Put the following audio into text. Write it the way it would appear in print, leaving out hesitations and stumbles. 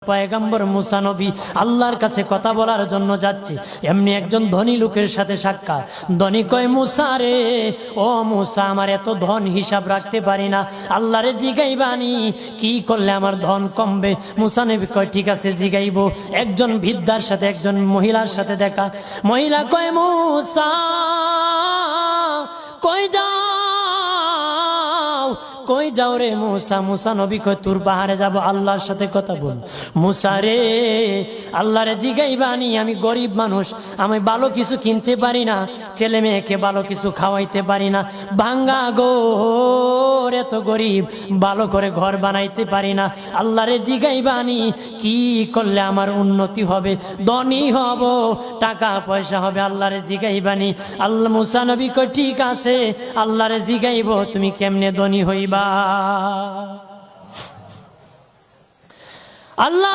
পয়গম্বর মুসা নবী আল্লাহর কাছে কথা বলার জন্য যাচ্ছে, এমনি একজন ধনী লোকের সাথে সাক্ষাৎ। ধনী কয়, মুসা রে, ও মুসা, আমার এত ধন হিসাব রাখতে পারি না, আল্লাহরে জিগাইবানি কি করলে আমার ধন কমবে? মুসা নবী কয়, ঠিক আছে জিগাইব। একজন বৃদ্ধার সাথে, একজন মহিলার সাথে দেখা। মহিলা কয়, মুসা কই যাও, কই যাও রে মুসা? মুসা নবী কয়, তোর পাহাড়ে যাব, আল্লাহর সাথে কথা বল। মুসা রে, আল্লাহরে জিগাইবানি, আমি গরিব মানুষ, আমি ভালো কিছু কিনতে পারি না, ছেলে মেয়েকে ভালো কিছু খাওয়াইতে পারি না, ভাঙ্গা ঘর, এত গরিব, ভালো করে ঘর বানাইতে পারি না, আল্লাহরে জিগাইবানি কি করলে আমার উন্নতি হবে, ধনী হব, টাকা পয়সা হবে, আল্লাহরে জিগাইবানি। আল্লাহ মুসা নবী কয়, ঠিক আছে, আল্লাহরে জিগাইব, তুমি কেমনে ধনী হইবা? আল্লাহ